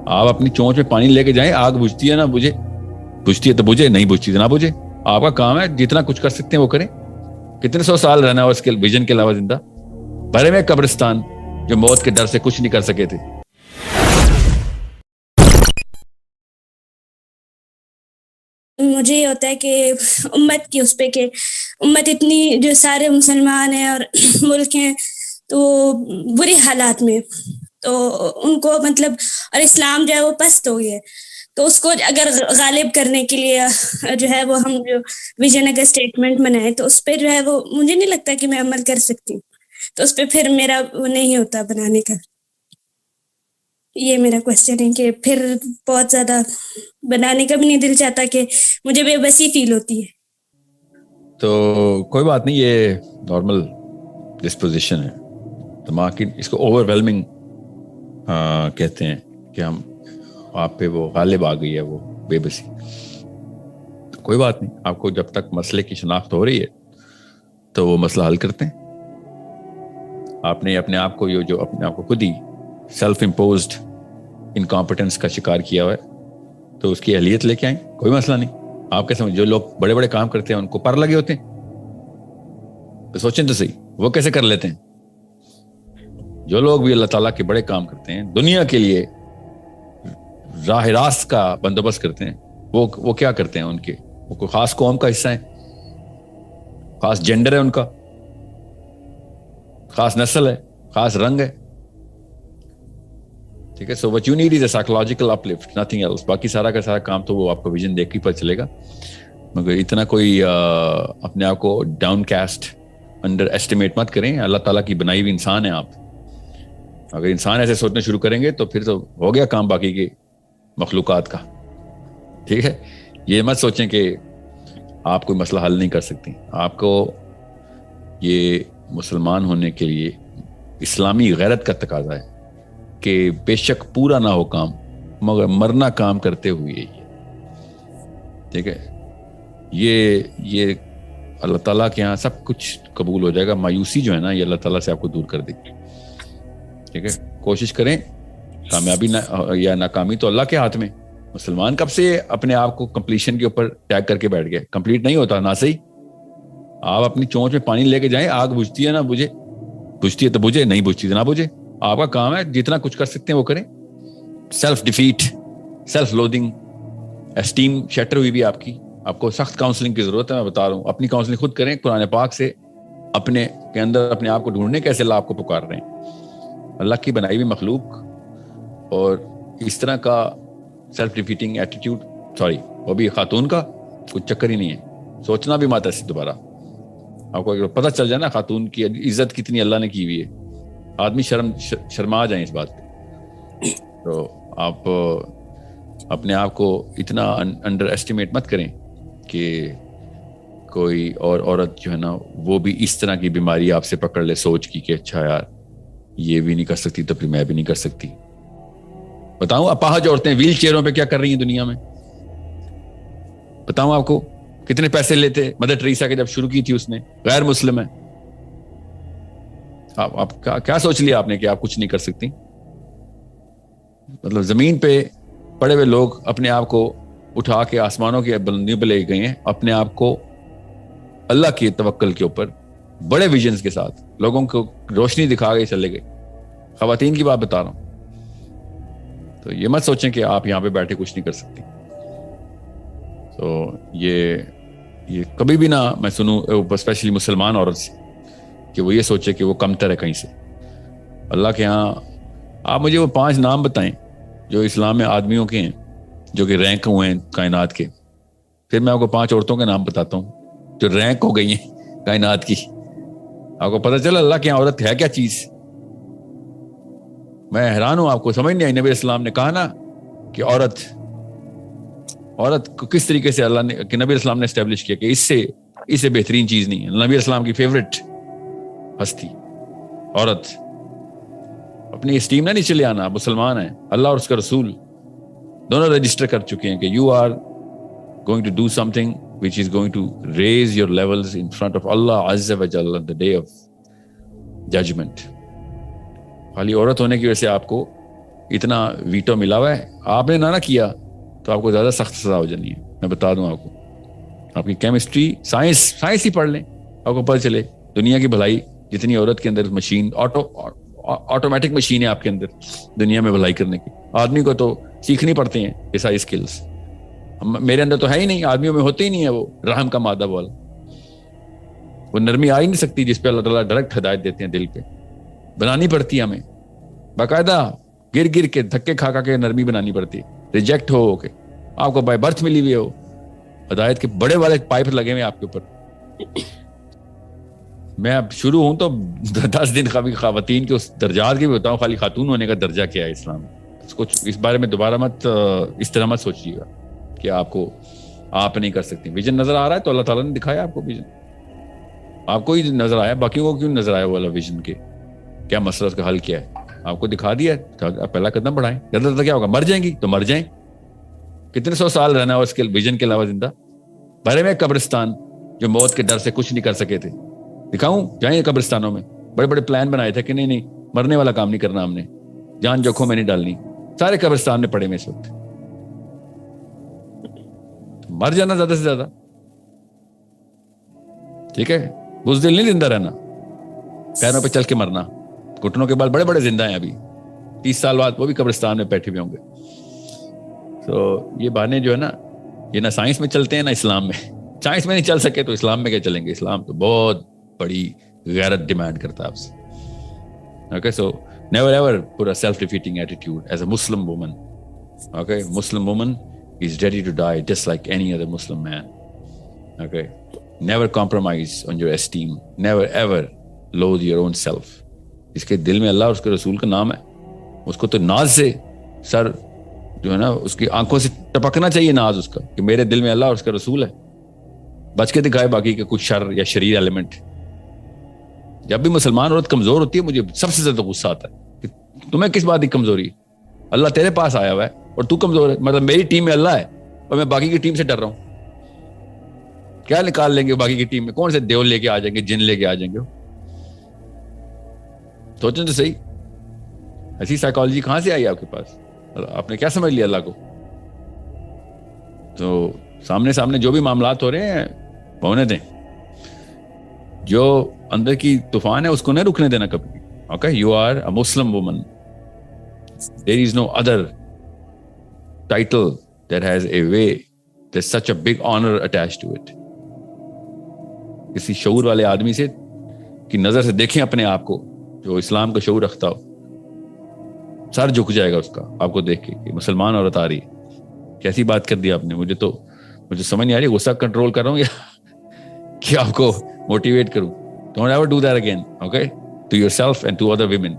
آپ اپنی چونچ میں پانی لے کے جائیں, آگ بجھتی ہے نہ بجھے, بجھتی ہے تو بجھے, نہیں بجھتی تو نہ بجھے. آپ کا کام ہے جتنا کچھ کر سکتے ہیں وہ کریں. کتنے سو سال رہنا ہے اس کے ویژن کے علاوہ زندہ, بھرے میں قبرستان جو موت کے ڈر سے کچھ نہیں کر سکے تھے. مجھے یہ ہوتا ہے کہ امت کی اس پہ کہ امت اتنی جو سارے مسلمان ہیں اور ملک ہیں تو بری حالات میں, تو ان کو مطلب, اور اسلام جو ہے وہ پست ہو گئی ہے, تو اس کو اگر غالب کرنے کے لیے جو ہے وہ ہم جو ویژن اگر اسٹیٹمنٹ بنائے تو اس پہ جو ہے وہ مجھے نہیں لگتا کہ میں عمل کر سکتی ہوں, تو اس پہ پھر میرا وہ نہیں ہوتا بنانے کا. یہ میرا کوشچن ہے کہ پھر بہت زیادہ بنانے کا بھی نہیں دل چاہتا کہ مجھے بے بسی فیل ہوتی ہے. تو کوئی بات نہیں, یہ نارمل ڈسپوزیشن ہے دماغ کی, اس کو اوور ویلمنگ کہتے ہیں کہ ہم آپ پہ وہ غالب آ گئی ہے وہ بے بسی. تو کوئی بات نہیں, آپ کو جب تک مسئلے کی شناخت ہو رہی ہے تو وہ مسئلہ حل کرتے ہیں. آپ نے اپنے آپ کو جو اپنے آپ کو خود ہی سیلف امپوزڈ انکمپٹنس کا شکار کیا ہوا ہے تو اس کی اہلیت لے کے آئیں, کوئی مسئلہ نہیں. آپ کے سمجھ جو لوگ بڑے بڑے کام کرتے ہیں ان کو پر لگے ہوتے ہیں, تو سوچیں تو صحیح وہ کیسے کر لیتے ہیں. جو لوگ بھی اللہ تعالیٰ کے بڑے کام کرتے ہیں, دنیا کے لیے راہ راست کا بندوبست کرتے ہیں, وہ کیا کرتے ہیں. ان کے وہ کوئی خاص قوم کا حصہ ہے, خاص جینڈر ہے ان کا, خاص نسل ہے, خاص رنگ ہے. ٹھیک ہے, so what you need is a psychological uplift, nothing else. باقی سارا کا سارا کام تو وہ آپ کو ویژن دیکھ کے پتہ چلے گا. مگر اتنا کوئی اپنے آپ کو ڈاؤن کاسٹ انڈر ایسٹیمیٹ مت کریں. اللہ تعالیٰ کی بنائی ہوئی انسان ہیں آپ. اگر انسان ایسے سوچنا شروع کریں گے تو پھر تو ہو گیا کام باقی کے مخلوقات کا. ٹھیک ہے, یہ مت سوچیں کہ آپ کوئی مسئلہ حل نہیں کر سکتی. آپ کو یہ مسلمان ہونے کے لیے اسلامی غیرت کا تقاضا ہے کہ بے شک پورا نہ ہو کام مگر مرنا کام کرتے ہوئے. ٹھیک ہے, یہ اللہ تعالیٰ کے یہاں سب کچھ قبول ہو جائے گا. مایوسی جو ہے نا یہ اللہ تعالیٰ سے آپ کو دور کر دے گی. ٹھیک ہے, کوشش کریں. کامیابی یا ناکامی تو اللہ کے ہاتھ میں. مسلمان کب سے اپنے آپ کو کمپلیشن کے اوپر ٹیگ کر کے بیٹھ گئے. کمپلیٹ نہیں ہوتا نہ صحیح. آپ اپنی چونچ میں پانی لے کے جائیں, آگ بجھتی ہے نہ بجھے, بجھتی ہے تو بجھے, نہیں بجھتی تو نہ بجھے. آپ کا کام ہے جتنا کچھ کر سکتے ہیں وہ کریں. Self defeat, self loading, esteem shatter ہوئی بھی آپ کی. آپ کو سخت کاؤنسلنگ کی ضرورت ہے, میں بتا رہا ہوں. اپنی کاؤنسلنگ خود کریں, قرآن پاک سے اپنے کے اندر اپنے آپ کو ڈھونڈنے کیسے اللہ آپ کو پکار رہے ہیں. اللہ کی بنائی ہوئی مخلوق اور اس طرح کا سیلف ڈیفیٹنگ ایٹیٹیوڈ, سوری وہ بھی خاتون کا کچھ چکر ہی نہیں ہے. سوچنا بھی مت ایسے دوبارہ. آپ کو پتہ چل جائے نا خاتون کی عزت کتنی اللہ نے کی ہوئی ہے, آدمی شرما جائیں اس بات پہ. تو آپ اپنے آپ کو اتنا انڈر ایسٹیمیٹ مت کریں کہ کوئی اور عورت جو ہے نا وہ بھی اس طرح کی بیماری آپ سے پکڑ لے سوچ کی کہ اچھا یار یہ بھی نہیں کر سکتی تو پھر میں بھی نہیں کر سکتی. بتاؤں اپاہج عورتیں ویل چیئروں پہ کیا کر رہی ہیں دنیا میں. بتاؤں آپ کو کتنے پیسے لیتے. مدر ٹریسا کے جب شروع کی تھی اس نے, غیر مسلم ہے. آپ کیا سوچ لیا آپ نے کہ آپ کچھ نہیں کر سکتی. مطلب زمین پہ پڑے ہوئے لوگ اپنے آپ کو اٹھا کے آسمانوں کی بلندیوں پہ لے گئے ہیں, اپنے آپ کو اللہ کی توکل کے اوپر بڑے ویژنز کے ساتھ لوگوں کو روشنی دکھا گئے چلے گئے. خواتین کی بات بتا رہا ہوں. تو یہ مت سوچیں کہ آپ یہاں پہ بیٹھے کچھ نہیں کر سکتی. تو یہ کبھی بھی نہ میں سنوں اسپیشلی مسلمان عورت سے کہ وہ یہ سوچے کہ وہ کمتر ہے کہیں سے. اللہ کے ہاں آپ مجھے وہ 5 نام بتائیں جو اسلام میں آدمیوں کے ہیں جو کہ رینک ہوئے ہیں کائنات کے. پھر میں آپ کو 5 عورتوں کے نام بتاتا ہوں جو رینک ہو گئی ہیں کائنات کی. آپ کو پتہ چلا اللہ کے یہاں عورت ہے کیا چیز. میں حیران ہوں, آپ کو سمجھ نہیں آئی. نبی اسلام نے کہا نا کہ عورت کو کس طریقے سے اللہ نے کہ نبی اسلام نے اسٹیبلش کیا کہ اس سے بہترین چیز نہیں ہے. نبی اسلام کی فیوریٹ ہستی عورت. اپنی اسٹیم نہ نیچے لے آنا. مسلمان ہیں, اللہ اور اس کا رسول دونوں رجسٹر کر چکے ہیں کہ you are going to do something which is going to raise your levels in front of Allah Azza wa Jalla on the day of judgment. خالی عورت ہونے کی وجہ سے آپ کو اتنا ویٹو ملا ہوا ہے, آپ نے نہ کیا تو آپ کو زیادہ سخت سزا ہو جانی ہے. میں بتا دوں آپ کو, آپ کی کیمسٹری سائنس ہی پڑھ لیں, آپ کو پتہ چلے دنیا کی بھلائی جتنی عورت کے اندر مشین آٹومیٹک مشین ہے آپ کے اندر دنیا میں بھلائی کرنے کی. آدمی کو تو سیکھنی پڑتے ہیں یہ ساری اسکلس. میرے اندر تو ہے ہی نہیں, آدمیوں میں ہوتے ہی نہیں ہے وہ رحم کا مادہ والا, وہ نرمی آ ہی نہیں سکتی جس پہ اللہ تعالیٰ ڈائریکٹ ہدایت دیتے ہیں دل پہ. بنانی پڑتی ہے ہمیں باقاعدہ, گر کے دھکے کھا کے نرمی بنانی پڑتی ہے. ریجیکٹ ہو کے آپ کو بائی برتھ ملی ہوئی ہو, ہدایت کے بڑے والے پائپ لگے ہوئے آپ کے اوپر. میں اب شروع ہوں تو 10 دن خواتین کے اس درجات کی بھی بتاؤں, خالی خاتون ہونے کا درجہ کیا ہے اسلام میں. اس بارے میں دوبارہ اس طرح مت سوچیے گا کہ آپ نہیں کر سکتے. ویژن نظر آ رہا ہے تو اللہ تعالیٰ نے دکھایا آپ کو ویژن, آپ کو ہی نظر آیا, باقیوں کو کیوں نظر آیا والا ویژن کے کیا مسئلہ, اس کا حل کیا ہے, آپ کو دکھا دیا ہے. پہلا قدم بڑھائیں. زیادہ کیا ہوگا, مر جائیں گی تو مر جائیں, کتنے 100 سال رہنا ہے اس کے ویژن کے علاوہ زندہ. بھرے میں قبرستان جو موت کے ڈر سے کچھ نہیں کر سکے تھے, دکھاؤں جائیں قبرستانوں میں. بڑے بڑے پلان بنائے تھے کہ نہیں مرنے والا کام نہیں کرنا ہم نے, جان جوکھوں میں نہیں ڈالنی, سارے قبرستان میں پڑے میں اس وقت. مر جانا زیادہ سے زیادہ, ٹھیک ہے, بزدل نہیں زندہ رہنا, پیروں پہ چل کے مرنا. گھٹنوں کے بال بڑے بڑے زندہ ہیں ابھی, 30 سال بعد وہ بھی قبرستان میں بیٹھے ہوئے ہوں گے. تو یہ بہانے جو ہے نا, یہ نہ سائنس میں چلتے ہیں نہ اسلام میں. سائنس میں نہیں چل سکے تو اسلام میں کیا چلیں گے. اسلام تو بہت بڑی غیرت ڈیمانڈ کرتا ہے آپ سے. Okay, so never ever put a self-defeating attitude as a Muslim woman. Okay, Muslim woman is ready to die just like any other Muslim man. Okay, never compromise on your esteem. Never ever loathe your own self. اس کے دل میں اللہ اور اس کے رسول کا نام ہے, اس کو تو ناز سے سر جو ہے نا اس کی آنکھوں سے ٹپکنا چاہیے ناز اس کا کہ میرے دل میں اللہ اور اس کا رسول ہے. بچ کے دکھائے باقی کے کچھ شر یا شریر ایلیمنٹ. جب بھی مسلمان عورت کمزور ہوتی ہے مجھے سب سے زیادہ غصہ آتا ہے کہ تمہیں کس بات کی کمزوری, اللہ تیرے پاس آیا ہوا ہے اور تو کمزور ہے. مطلب میری ٹیم میں اللہ ہے اور میں باقی کی ٹیم سے ڈر رہا ہوں. کیا نکال لیں گے باقی کی ٹیم میں, کون سے دیول لے کے آ جائیں گے, جن لے کے آ جائیں گے. سوچیں تو صحیح, ایسی سائیکالوجی کہاں سے آئی آپ کے پاس, آپ نے کیا سمجھ لیا اللہ کو. تو سامنے جو بھی معاملات ہو رہے ہیں ہونے دیں, جو اندر کی طوفان ہے اس کو نہیں رکنے دینا کبھی. Okay, you are a Muslim woman, there is no other title that has a way, there such a big honour attach to it. کسی شعور والے آدمی سے کی نظر سے دیکھیں اپنے آپ کو جو اسلام کا شعور رکھتا ہو, سر جھک جائے گا اس کا آپ کو دیکھ کے کہ مسلمان عورت آ رہی ہے. کیسی بات کر دی آپ نے, مجھے سمجھ نہیں آ رہی, غصہ کنٹرول کر رہا ہوں یا کہ آپ کو موٹیویٹ کروں. Don't ever do that again, okay? To yourself and to other women.